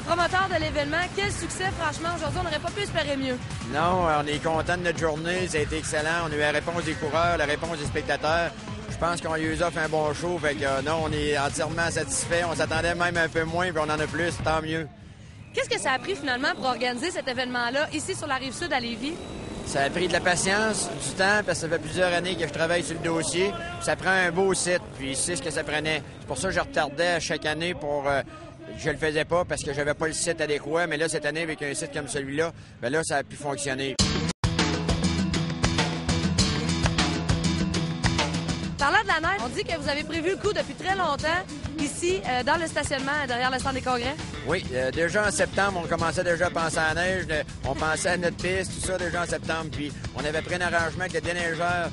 promoteur de l'événement. Quel succès, franchement, aujourd'hui, on n'aurait pas pu espérer mieux. Non, on est content de notre journée. Ça a été excellent. On a eu la réponse des coureurs, la réponse des spectateurs. Je pense qu'on lui a fait un bon show. Fait que non, on est entièrement satisfait. On s'attendait même un peu moins, puis on en a plus, tant mieux. Qu'est-ce que ça a pris finalement pour organiser cet événement-là ici sur la Rive-Sud à Lévis? Ça a pris de la patience, du temps, parce que ça fait plusieurs années que je travaille sur le dossier. Ça prend un beau site, puis c'est ce que ça prenait. C'est pour ça que je retardais chaque année pour... je le faisais pas parce que j'avais pas le site adéquat, mais là, cette année, avec un site comme celui-là, bien là, ça a pu fonctionner. Parlant de la neige, on dit que vous avez prévu le coup depuis très longtemps ici, dans le stationnement, derrière le centre des congrès. Oui, déjà en septembre, on commençait déjà à penser à la neige. On pensait à notre piste, tout ça, déjà en septembre. Puis on avait pris un arrangement avec le déneigeur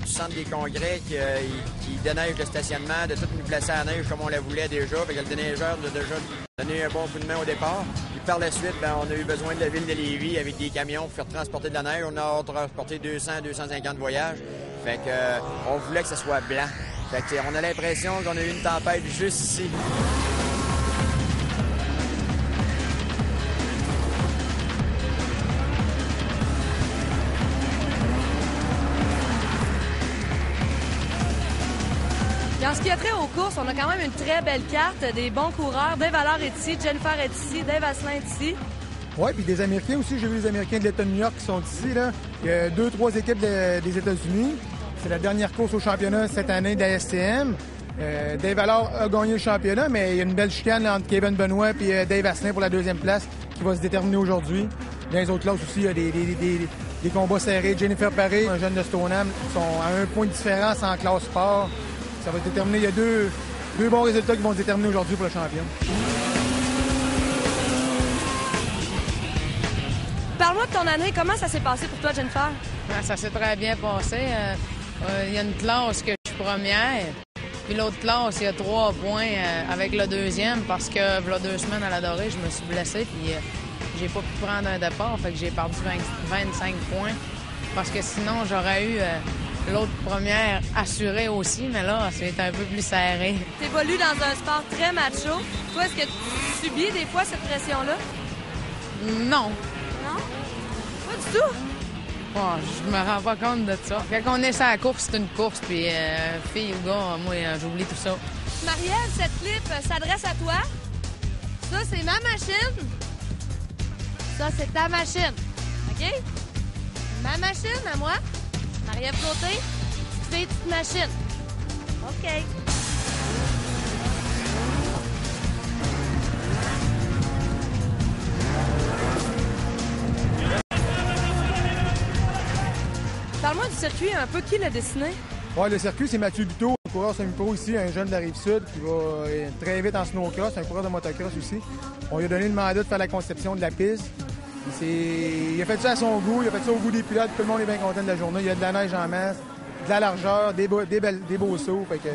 du centre des congrès qui déneige le stationnement, de tout nous placer à la neige comme on la voulait déjà. Fait que le déneigeur nous a déjà donné un bon coup de main au départ. Puis par la suite, bien, on a eu besoin de la ville de Lévis avec des camions pour faire transporter de la neige. On a transporté 200-250 voyages. Fait que on voulait que ça soit blanc. Fait que on a l'impression qu'on a eu une tempête juste ici. Et en ce qui a trait aux courses, on a quand même une très belle carte, des bons coureurs. Dave Allard est ici, Jennifer est ici, Dave Asselin est ici. Oui, puis des Américains aussi. J'ai vu les Américains de l'État de New York qui sont ici. Là. Il y a 2-3 équipes des États-Unis. C'est la dernière course au championnat cette année de la STM. Dave Allard a gagné le championnat, mais il y a une belle chicane là, entre Kevin Benoit et Dave Asselin pour la deuxième place qui va se déterminer aujourd'hui. Dans les autres classes aussi, il y a des combats serrés. Jennifer Paré, un jeune de Stoneham, sont à un point de différence en classe sport. Ça va se déterminer. Il y a deux bons résultats qui vont se déterminer aujourd'hui pour le champion. Parle-moi de ton année. Comment ça s'est passé pour toi, Jennifer? Ça s'est très bien passé. Il y a une classe que je suis première. Puis l'autre classe, il y a 3 points avec le deuxième parce que, il y a 2 semaines à la Dorée, je me suis blessé. Puis j'ai pas pu prendre un départ. Fait que j'ai perdu 25 points. Parce que sinon, j'aurais eu l'autre première assurée aussi. Mais là, c'est un peu plus serré. Tu évolues dans un sport très macho. Toi, est-ce que tu subis des fois cette pression-là? Non. Non? Pas du tout? Oh, je me rends pas compte de ça. Quand on est sur la course, c'est une course. Puis fille ou gars, moi, j'oublie tout ça. Marielle, cette clip s'adresse à toi. Ça, c'est ma machine. Ça, c'est ta machine. OK? Ma machine à moi. Marie-Ève Côté, tu fais petite machine. OK. Parle-moi du circuit un peu. Qui l'a dessiné? Oui, le circuit, c'est Mathieu Buteau, un coureur semi-pro ici, un jeune de la Rive-Sud qui va très vite en snowcross, un coureur de motocross aussi. On lui a donné le mandat de faire la conception de la piste. Il a fait ça à son goût, il a fait ça au goût des pilotes, tout le monde est bien content de la journée. Il y a de la neige en masse, de la largeur, des beaux sauts, fait que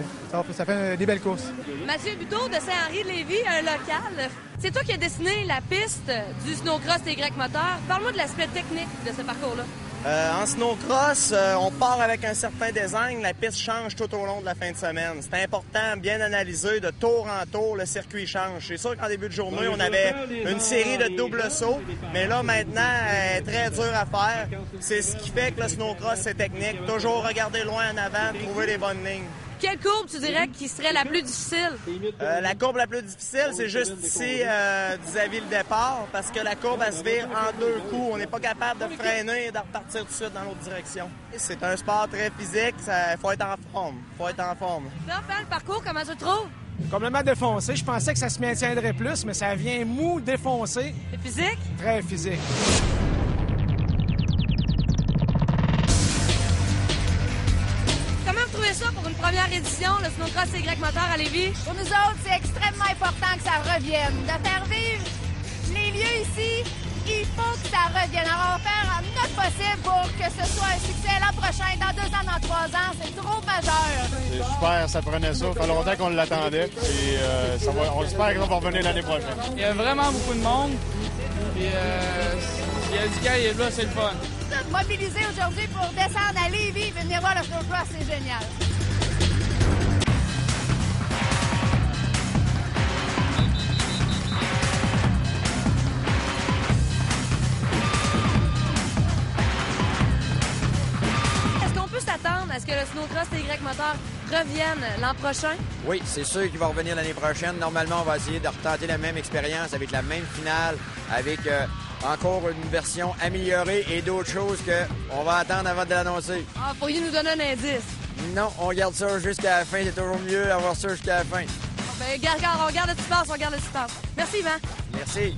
ça fait des belles courses. Mathieu Buteau de Saint-Henri-de-Lévis, un local. C'est toi qui as dessiné la piste du snowcross TY Moteur. Parle-moi de l'aspect technique de ce parcours-là. En snowcross, on part avec un certain design. La piste change tout au long de la fin de semaine. C'est important, bien analysé, de tour en tour, le circuit change. C'est sûr qu'en début de journée, on avait une série de doubles sauts, mais là, maintenant, elle est très dur à faire. C'est ce qui fait que le snowcross, c'est technique. Toujours regarder loin en avant, trouver les bonnes lignes. Quelle courbe, tu dirais, qui serait la plus difficile? La courbe la plus difficile, c'est juste ici, vis-à-vis le départ, parce que la courbe, elle se vire en 2 coups. On n'est pas capable de freiner et de repartir tout de suite dans l'autre direction. C'est un sport très physique, il faut être en forme. Là, faire le parcours, comment tu le trouves? Complètement défoncé. Je pensais que ça se maintiendrait plus, mais ça vient mou, défoncé. C'est physique? Très physique. Ça pour une première édition, le snowcross TY Moteur à Lévis? Pour nous autres, c'est extrêmement important que ça revienne. De faire vivre les lieux ici, il faut que ça revienne. Alors, on va faire notre possible pour que ce soit un succès l'an prochain, dans 2 ans, dans 3 ans. C'est trop majeur. C'est super, ça prenait ça. Ça fait longtemps qu'on l'attendait. Et on espère que ça va revenir l'année prochaine. Il y a vraiment beaucoup de monde. Puis, il y a du gars, là, c'est le fun. Mobilisé aujourd'hui pour descendre à Lévis et venir voir le snowcross, c'est génial. est-ce que le snowcross TY Moteur revienne l'an prochain? Oui, c'est sûr qu'il va revenir l'année prochaine. Normalement, on va essayer de retenter la même expérience avec la même finale, avec encore une version améliorée et d'autres choses qu'on va attendre avant de l'annoncer. Ah, pourriez nous donner un indice? Non, on garde ça jusqu'à la fin. C'est toujours mieux d'avoir ça jusqu'à la fin. Ben, on regarde le suspense, on regarde le suspense. Merci, Yvan. Merci.